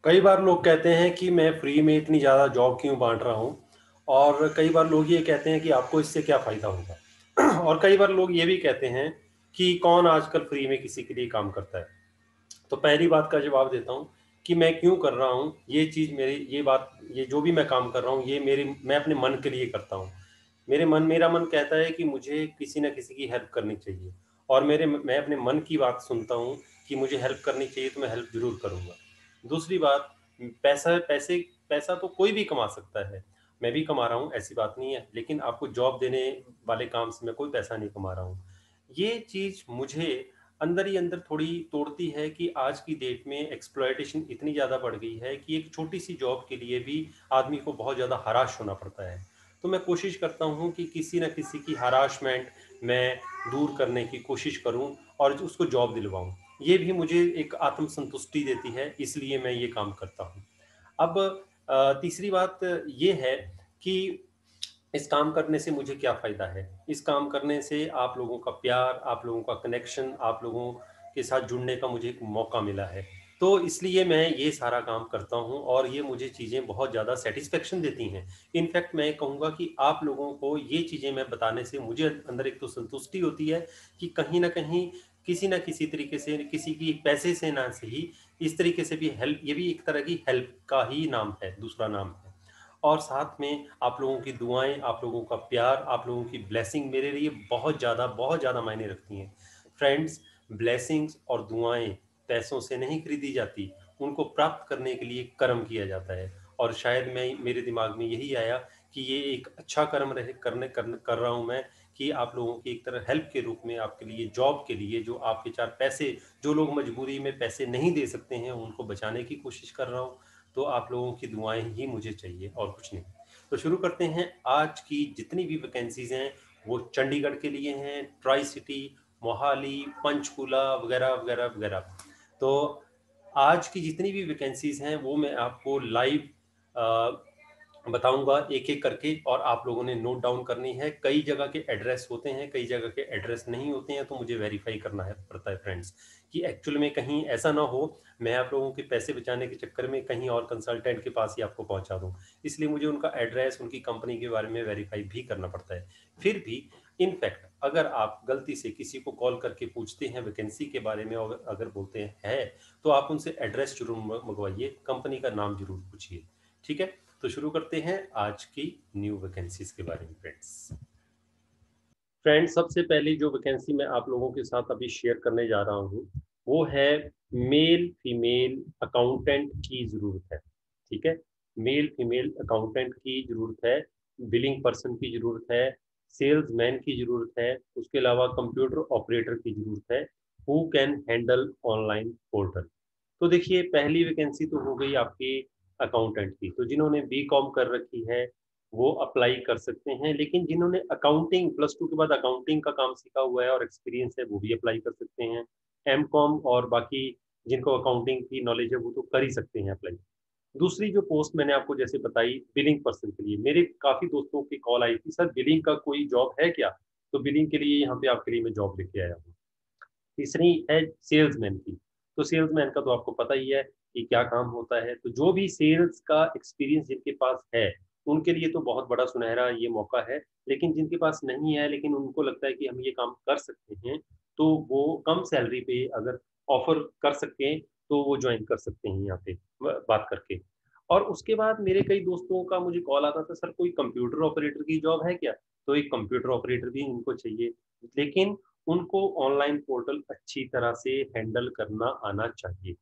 कई बार लोग कहते हैं कि मैं फ्री में इतनी ज़्यादा जॉब क्यों बांट रहा हूँ। और कई बार लोग ये कहते हैं कि आपको इससे क्या फ़ायदा होगा। और कई बार लोग ये भी कहते हैं कि कौन आजकल फ्री में किसी के लिए काम करता है। तो पहली बात का जवाब देता हूँ कि मैं क्यों कर रहा हूँ ये चीज़, मेरी ये बात, ये जो भी मैं काम कर रहा हूँ ये मेरी मैं अपने मन के लिए करता हूँ। मेरा मन कहता है कि मुझे किसी न किसी की हेल्प करनी चाहिए। और मैं अपने मन की बात सुनता हूँ कि मुझे हेल्प करनी चाहिए तो मैं हेल्प ज़रूर करूँगा। दूसरी बात, पैसा तो कोई भी कमा सकता है। मैं भी कमा रहा हूँ, ऐसी बात नहीं है, लेकिन आपको जॉब देने वाले काम से मैं कोई पैसा नहीं कमा रहा हूँ। ये चीज़ मुझे अंदर ही अंदर थोड़ी तोड़ती है कि आज की डेट में एक्सप्लॉयटेशन इतनी ज़्यादा बढ़ गई है कि एक छोटी-सी जॉब के लिए भी आदमी को बहुत ज़्यादा हराश होना पड़ता है। तो मैं कोशिश करता हूँ कि किसी न किसी की हरासमेंट मैं दूर करने की कोशिश करूँ और उसको जॉब दिलवाऊँ। ये भी मुझे एक आत्मसंतुष्टि देती है, इसलिए मैं ये काम करता हूँ। अब तीसरी बात ये है कि इस काम करने से मुझे क्या फ़ायदा है? इस काम करने से आप लोगों का प्यार, आप लोगों का कनेक्शन, आप लोगों के साथ जुड़ने का मुझे एक मौका मिला है। तो इसलिए मैं ये सारा काम करता हूँ और ये मुझे चीज़ें बहुत ज़्यादा सैटिस्फैक्शन देती हैं। इनफैक्ट मैं कहूँगा कि आप लोगों को ये चीज़ें मैं बताने से मुझे अंदर एक तो संतुष्टि होती है कि कहीं न कहीं, किसी न किसी तरीके से, किसी की पैसे से ना सही, इस तरीके से भी हेल्प, ये भी एक तरह की हेल्प का ही नाम है, दूसरा नाम है। और साथ में आप लोगों की दुआएँ, आप लोगों का प्यार, आप लोगों की ब्लेसिंग मेरे लिए बहुत ज़्यादा मायने रखती हैं। फ्रेंड्स, ब्लेसिंग्स और दुआएँ पैसों से नहीं खरीदी जाती, उनको प्राप्त करने के लिए कर्म किया जाता है। और शायद मैं मेरे दिमाग में यही आया कि ये एक अच्छा कर्म रहे, करने करने कर रहा हूँ मैं, कि आप लोगों की एक तरह हेल्प के रूप में आपके लिए, जॉब के लिए, जो आपके 4 पैसे, जो लोग मजबूरी में पैसे नहीं दे सकते हैं, उनको बचाने की कोशिश कर रहा हूँ। तो आप लोगों की दुआएँ ही मुझे चाहिए और कुछ नहीं। तो शुरू करते हैं। आज की जितनी भी वैकेंसीज़ हैं, वो चंडीगढ़ के लिए हैं, ट्राई सिटी, मोहाली, पंचकूला वगैरह, वगैरह, वगैरह। तो आज की जितनी भी वैकेंसीज़ हैं, वो मैं आपको लाइव अ, बताऊँगा एक-एक करके, और आप लोगों ने नोट डाउन करनी है। कई जगह के एड्रेस होते हैं, कई जगह के एड्रेस नहीं होते हैं, तो मुझे वेरीफ़ाई करना है पड़ता है फ्रेंड्स, कि एक्चुअल में कहीं ऐसा ना हो, मैं आप लोगों के पैसे बचाने के चक्कर में कहीं और कंसल्टेंट के पास ही आपको पहुँचा दूँ। इसलिए मुझे उनका एड्रेस, उनकी कंपनी के बारे में वेरीफ़ाई भी करना पड़ता है। फिर भी इनफैक्ट अगर आप गलती से किसी को कॉल करके पूछते हैं वैकेंसी के बारे में और अगर बोलते हैं है, तो आप उनसे एड्रेस ज़रूर मँगवाइए, कंपनी का नाम ज़रूर पूछिए। ठीक है? तो शुरू करते हैं आज की न्यू वैकेंसीज़ के बारे में फ्रेंड्स। फ्रेंड्स, सबसे पहली जो वैकेंसी मैं आप लोगों के साथ अभी शेयर करने जा रहा हूँ, वो है मेल फीमेल अकाउंटेंट की ज़रूरत है। ठीक है? मेल फीमेल अकाउंटेंट की ज़रूरत है, बिलिंग पर्सन की ज़रूरत है, सेल्समैन की ज़रूरत है, उसके अलावा कंप्यूटर ऑपरेटर की ज़रूरत है, हू कैन हैंडल ऑनलाइन पोर्टल। तो देखिए, पहली वैकेंसी तो हो गई आपकी अकाउंटेंट की। तो जिन्होंने बीकॉम कर रखी है, वो अप्लाई कर सकते हैं, लेकिन जिन्होंने अकाउंटिंग प्लस टू के बाद अकाउंटिंग का काम सीखा हुआ है और एक्सपीरियंस है, वो भी अप्लाई कर सकते हैं। एमकॉम और बाकी जिनको अकाउंटिंग की नॉलेज है, वो तो कर ही सकते हैं अप्लाई। दूसरी जो पोस्ट मैंने आपको जैसे बताई बिलिंग पर्सन के लिए, मेरे काफ़ी दोस्तों की कॉल आई थी, सर बिलिंग का कोई जॉब है क्या? तो बिलिंग के लिए यहाँ पे आपके लिए मैं जॉब लेके आया हूँ। तीसरी है सेल्समैन की। तो सेल्समैन का तो आपको पता ही है कि क्या काम होता है। तो जो भी सेल्स का एक्सपीरियंस जिनके पास है, उनके लिए तो बहुत बड़ा सुनहरा ये मौका है। लेकिन जिनके पास नहीं है, लेकिन उनको लगता है कि हम ये काम कर सकते हैं, तो वो कम सैलरी पे अगर ऑफ़र कर सकते हैं, तो वो जॉइन कर सकते हैं यहाँ पे बात करके। और उसके बाद मेरे कई दोस्तों का मुझे कॉल आता था, सर कोई कंप्यूटर ऑपरेटर की जॉब है क्या? तो एक कंप्यूटर ऑपरेटर भी उनको चाहिए। लेकिन उनको ऑनलाइन पोर्टल अच्छी तरह से हैंडल करना आना चाहिए।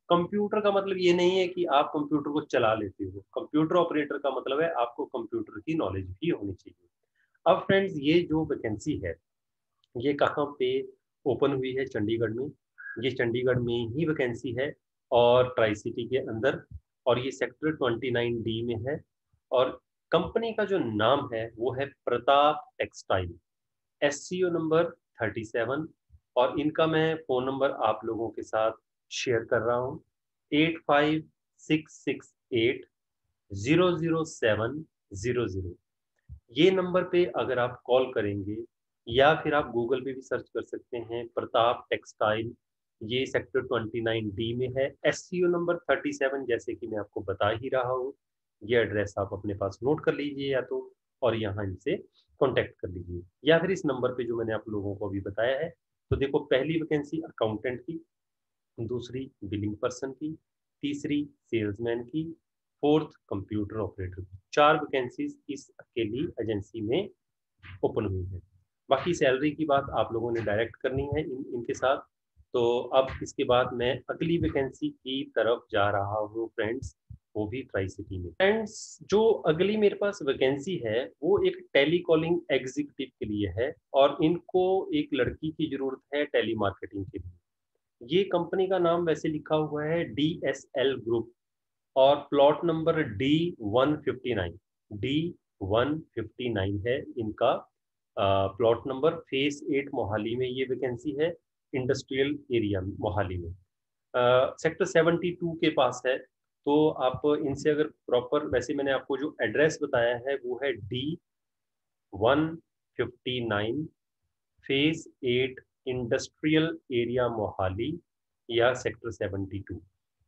कंप्यूटर का मतलब ये नहीं है कि आप कंप्यूटर को चला लेते हो। कंप्यूटर ऑपरेटर का मतलब है आपको कंप्यूटर की नॉलेज भी होनी चाहिए। अब फ्रेंड्स, ये जो वैकेंसी है, ये कहाँ पे ओपन हुई है? चंडीगढ़ में। ये चंडीगढ़ में ही वैकेंसी है और ट्राई सिटी के अंदर, और ये सेक्टर 29 डी में है। और कंपनी का जो नाम है वो है प्रताप टेक्सटाइल। SCO number 37। और इनका मैं फ़ोन नंबर आप लोगों के साथ शेयर कर रहा हूँ, 8566800700। ये नंबर पे अगर आप कॉल करेंगे, या फिर आप गूगल पे भी सर्च कर सकते हैं प्रताप टेक्सटाइल ये सेक्टर 29D में है। SCO नंबर 37 जैसे कि मैं आपको बता ही रहा हूँ। ये एड्रेस आप अपने पास नोट कर लीजिए या तो, और यहाँ इनसे कॉन्टेक्ट कर लीजिए, या फिर इस नंबर पे जो मैंने आप लोगों को अभी बताया है। तो देखो, पहली वैकेंसी अकाउंटेंट की, दूसरी बिलिंग पर्सन की, तीसरी सेल्समैन की, फोर्थ कंप्यूटर ऑपरेटर की। 4 वैकेंसीज इस अकेली एजेंसी में ओपन हुई है। बाकी सैलरी की बात आप लोगों ने डायरेक्ट करनी है इनके साथ। तो अब इसके बाद मैं अगली वैकेंसी की तरफ जा रहा हूँ फ्रेंड्स, वो भी ट्राई सिटी में। फ्रेंड्स, जो अगली मेरे पास वैकेंसी है वो एक टेलीकॉलिंग एग्जीक्यूटिव के लिए है, और इनको एक लड़की की जरूरत है टेली मार्केटिंग के लिए। ये कंपनी का नाम वैसे लिखा हुआ है DSL ग्रुप, और प्लॉट नंबर D159 है इनका प्लॉट नंबर। फेस 8 मोहाली में ये वैकेंसी है, इंडस्ट्रियल एरिया मोहाली में। सेक्टर 72 के पास है। तो आप इनसे अगर प्रॉपर, वैसे मैंने आपको जो एड्रेस बताया है वो है D159 face 8 industrial area Mohali, या सेक्टर 72,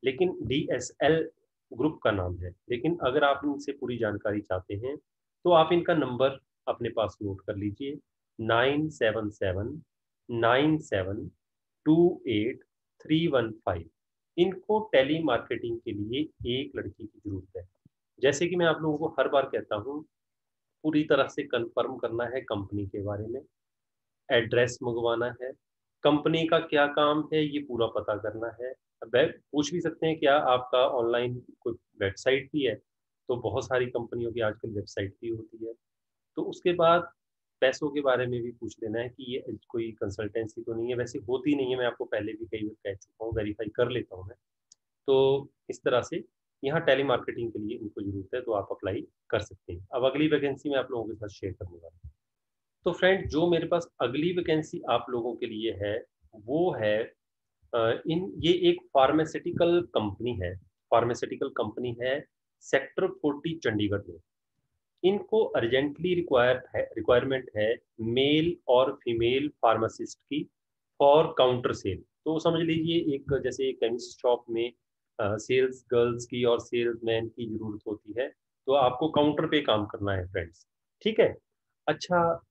लेकिन DSL ग्रुप का नाम है। लेकिन अगर आप इनसे पूरी जानकारी चाहते हैं तो आप इनका नंबर अपने पास नोट कर लीजिए, 9779728315। इनको टेली मार्केटिंग के लिए एक लड़की की जरूरत है। जैसे कि मैं आप लोगों को हर बार कहता हूँ, पूरी तरह से कंफर्म करना है कंपनी के बारे में, एड्रेस मंगवाना है, कंपनी का क्या काम है ये पूरा पता करना है। अब पूछ भी सकते हैं क्या आपका ऑनलाइन कोई वेबसाइट भी है, तो बहुत सारी कंपनियों की आजकल वेबसाइट भी होती है। तो उसके बाद पैसों के बारे में भी पूछ लेना है कि ये कोई कंसल्टेंसी तो नहीं है, वैसे होती नहीं है, मैं आपको पहले भी कई बार कह चुका हूँ, वेरीफाई कर लेता हूँ मैं। तो इस तरह से यहाँ टेली मार्केटिंग के लिए इनको जरूरत है, तो आप अप्लाई कर सकते हैं। अब अगली वैकेंसी मैं आप लोगों के साथ शेयर करने वाला हूँ। तो फ्रेंड, जो मेरे पास अगली वैकेंसी आप लोगों के लिए है वो है इन ये एक फार्मास्यूटिकल कंपनी है। फार्मास्यूटिकल कंपनी है सेक्टर 40 चंडीगढ़ में। इनको अर्जेंटली रिक्वायरमेंट है मेल और फीमेल फार्मासिस्ट की फॉर काउंटर सेल। तो समझ लीजिए एक जैसे केमिस्ट शॉप में सेल्स गर्ल्स की और सेल्स मैन की जरूरत होती है, तो आपको काउंटर पे काम करना है फ्रेंड्स। ठीक है। अच्छा,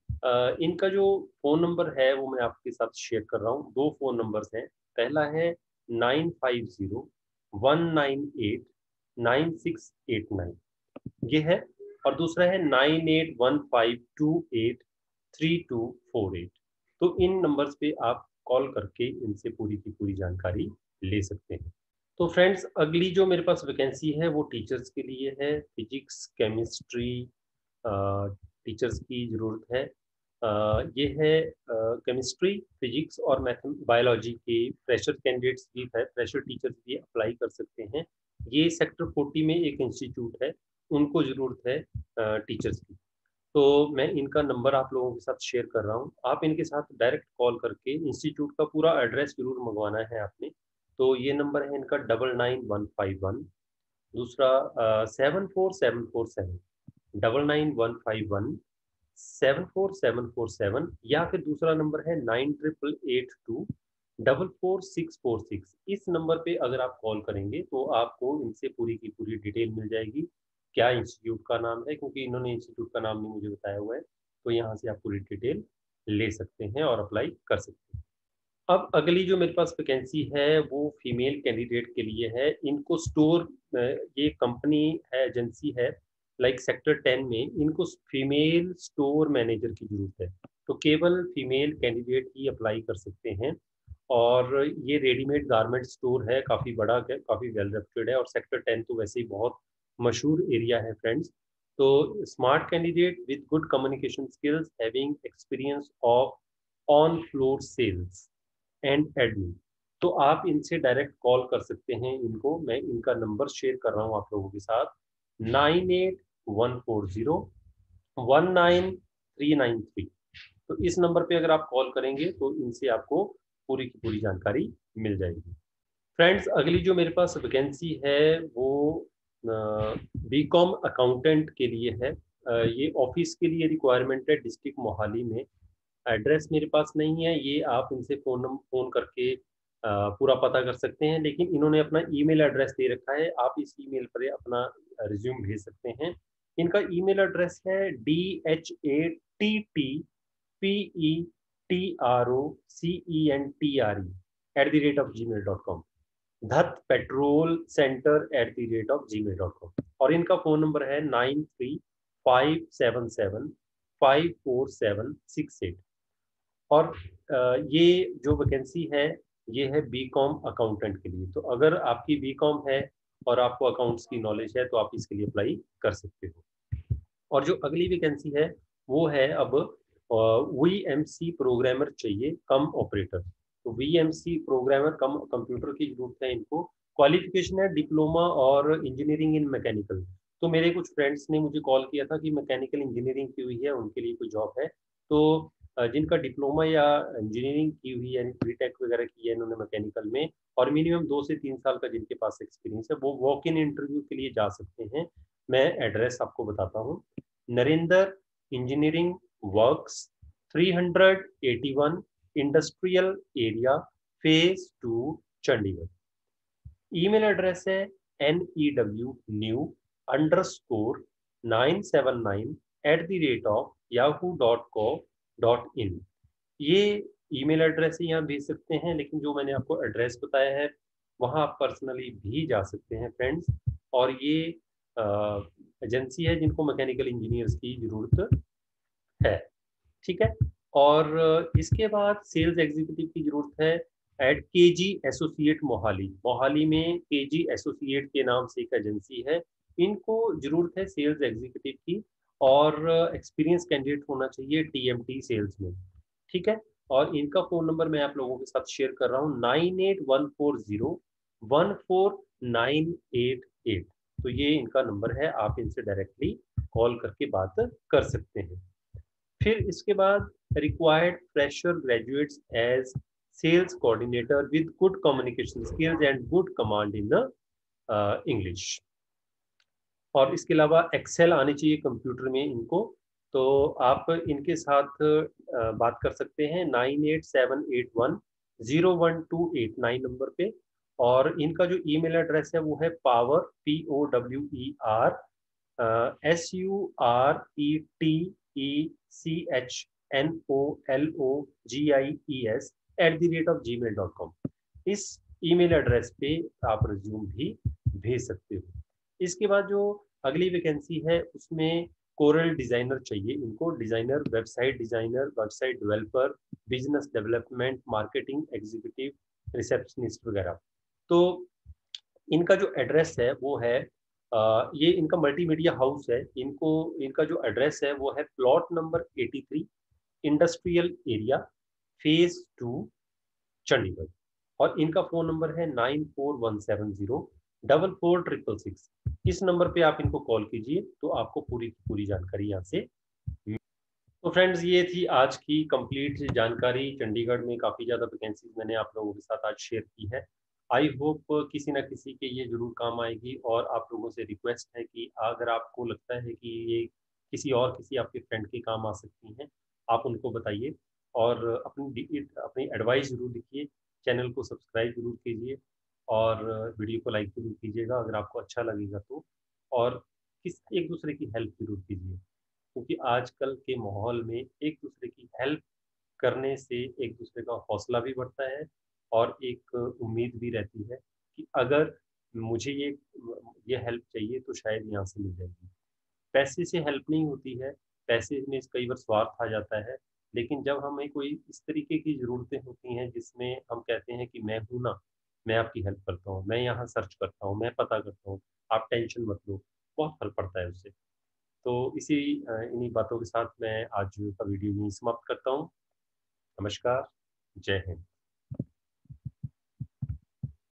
इनका जो फ़ोन नंबर है वो मैं आपके साथ शेयर कर रहा हूँ। 2 फ़ोन नंबर्स हैं। पहला है 9501989689, ये है। और दूसरा है 9815283248। तो इन नंबर्स पे आप कॉल करके इनसे पूरी की पूरी जानकारी ले सकते हैं। तो फ्रेंड्स, अगली जो मेरे पास वैकेंसी है वो टीचर्स के लिए है। फिजिक्स, केमिस्ट्री टीचर्स की ज़रूरत है। ये है केमिस्ट्री, फिजिक्स और मैथ बायोलॉजी के फ्रेशर कैंडिडेट्स भी है, फ्रेशर टीचर्स भी अप्लाई कर सकते हैं। ये सेक्टर 40 में एक इंस्टीट्यूट है, उनको ज़रूरत है टीचर्स की। तो मैं इनका नंबर आप लोगों के साथ शेयर कर रहा हूँ। आप इनके साथ डायरेक्ट कॉल करके इंस्टीट्यूट का पूरा एड्रेस जरूर मंगवाना है आपने। तो ये नंबर है इनका 99151, दूसरा 74747, 99151 74747, या फिर दूसरा नंबर है 9882 44646। इस नंबर पे अगर आप कॉल करेंगे तो आपको इनसे पूरी की पूरी डिटेल मिल जाएगी, क्या इंस्टीट्यूट का नाम है, क्योंकि इन्होंने इंस्टीट्यूट का नाम नहीं मुझे बताया हुआ है। तो यहाँ से आप पूरी डिटेल ले सकते हैं और अप्लाई कर सकते हैं। अब अगली जो मेरे पास वैकेंसी है वो फीमेल कैंडिडेट के लिए है। इनको स्टोर, ये कंपनी है, एजेंसी है, लाइक सेक्टर 10 में इनको फीमेल स्टोर मैनेजर की जरूरत है। तो केवल फीमेल कैंडिडेट ही अप्लाई कर सकते हैं। और ये रेडीमेड गारमेंट स्टोर है, काफ़ी बड़ा है, काफ़ी वेल रेप्यूटेड है, और सेक्टर 10 तो वैसे ही बहुत मशहूर एरिया है फ्रेंड्स। तो smart candidate with good communication skills having experience of on floor sales and admin. तो आप इनसे डायरेक्ट कॉल कर सकते हैं इनको। मैं इनका नंबर शेयर कर रहा हूँ आप लोगों के साथ, 9814019393। तो इस नंबर पे अगर आप कॉल करेंगे तो इनसे आपको पूरी की पूरी जानकारी मिल जाएगी। फ्रेंड्स, अगली जो मेरे पास वैकेंसी है वो बीकॉम अकाउंटेंट के लिए है। ये ऑफिस के लिए रिक्वायरमेंट है डिस्ट्रिक्ट मोहाली में। एड्रेस मेरे पास नहीं है, ये आप इनसे फ़ोन करके पूरा पता कर सकते हैं, लेकिन इन्होंने अपना ईमेल एड्रेस दे रखा है, आप इस ईमेल पर अपना रिज्यूम भेज सकते हैं। इनका ईमेल एड्रेस है DHATTPETROCENTRE@gmail.com, धत पेट्रोल सेंटर @gmail.com। और इनका फोन नंबर है 9357754768। और ये जो वैकेंसी है, ये है बीकॉम अकाउंटेंट के लिए। तो अगर आपकी बीकॉम है और आपको अकाउंट्स की नॉलेज है तो आप इसके लिए अप्लाई कर सकते हो। और जो अगली वैकेंसी है वो है अब वीएमसी प्रोग्रामर चाहिए कम ऑपरेटर। तो वीएमसी प्रोग्रामर कम कंप्यूटर की जरूरत है इनको। क्वालिफिकेशन है डिप्लोमा और इंजीनियरिंग इन मैकेनिकल। तो मेरे कुछ फ्रेंड्स ने मुझे कॉल किया था कि मैकेनिकल इंजीनियरिंग की हुई है, उनके लिए कोई जॉब है। तो जिनका डिप्लोमा या इंजीनियरिंग की हुई है, बीटेक वगैरह की है इन्होंने मैकेनिकल में, और मिनिमम 2 से 3 साल का जिनके पास एक्सपीरियंस है, वो वॉक इन इंटरव्यू के लिए जा सकते हैं। मैं एड्रेस आपको बताता हूँ। Narendra engineering works, 381 industrial area, phase 2, Chandigarh. Email address है new_979@yahoo.co.in। ये ईमेल एड्रेस ही यहाँ भेज सकते हैं, लेकिन जो मैंने आपको एड्रेस बताया है वहाँ आप पर्सनली भी जा सकते हैं फ्रेंड्स। और ये एजेंसी है जिनको मैकेनिकल इंजीनियर्स की जरूरत है। ठीक है। और इसके बाद सेल्स एग्जीक्यूटिव की जरूरत है at KG associate Mohali. Mohali में केजी एसोसिएट के नाम से एक एजेंसी है, इनको जरूरत है सेल्स एग्जीक्यूटिव की। और एक्सपीरियंस कैंडिडेट होना चाहिए टीएमटी सेल्स में। ठीक है। और इनका फोन नंबर मैं आप लोगों के साथ शेयर कर रहा हूँ, 9814014988। तो ये इनका नंबर है, आप इनसे डायरेक्टली कॉल करके बात कर सकते हैं। फिर इसके बाद required fresher graduates as sales coordinator with good communication skills and good command in English. और इसके अलावा एक्सेल आनी चाहिए कंप्यूटर में इनको। तो आप इनके साथ बात कर सकते हैं 9878101289 नंबर पे। और इनका जो ईमेल एड्रेस है वो है पावर POWERTECHNOLOGIES@gmail.com। इस ईमेल एड्रेस पे आप रिज्यूम भी भेज सकते हो। इसके बाद जो अगली वैकेंसी है उसमें कोरल डिजाइनर चाहिए इनको। Designer, website designer, website developer, business development, marketing executive, receptionist वगैरह। तो इनका जो एड्रेस है वो है ये इनका मल्टीमीडिया हाउस है। इनको इनका जो एड्रेस है वो है plot number 83, industrial area, phase 2, Chandigarh. और इनका फोन नंबर है 9417044666। इस नंबर पे आप इनको कॉल कीजिए तो आपको पूरी की पूरी जानकारी यहाँ से। तो फ्रेंड्स, ये थी आज की कंप्लीट जानकारी। चंडीगढ़ में काफ़ी ज़्यादा वैकेंसीज मैंने आप लोगों के साथ आज शेयर की है। आई होप किसी ना किसी के ये जरूर काम आएगी। और आप लोगों से रिक्वेस्ट है कि अगर आपको लगता है कि ये किसी आपके फ्रेंड के काम आ सकती हैं, आप उनको बताइए। और अपनी एडवाइस जरूर लिखिए। चैनल को सब्सक्राइब जरूर कीजिए और वीडियो को लाइक जरूर कीजिएगा अगर आपको अच्छा लगेगा तो। और एक दूसरे की हेल्प जरूर कीजिए, क्योंकि आजकल के माहौल में एक दूसरे की हेल्प करने से एक दूसरे का हौसला भी बढ़ता है और एक उम्मीद भी रहती है कि अगर मुझे ये हेल्प चाहिए तो शायद यहाँ से मिल जाएगी। पैसे से हेल्प नहीं होती है, पैसे में कई बार स्वार्थ आ जाता है। लेकिन जब हमें कोई इस तरीके की ज़रूरतें होती हैं जिसमें हम कहते हैं कि मैं हूँ ना, मैं आपकी हेल्प करता हूँ, मैं यहाँ सर्च करता हूँ, मैं पता करता हूँ, आप टेंशन मत लो, बहुत फल पड़ता है उससे। तो इन्हीं बातों के साथ मैं आज का वीडियो यहीं समाप्त करता हूँ। नमस्कार, जय हिंद।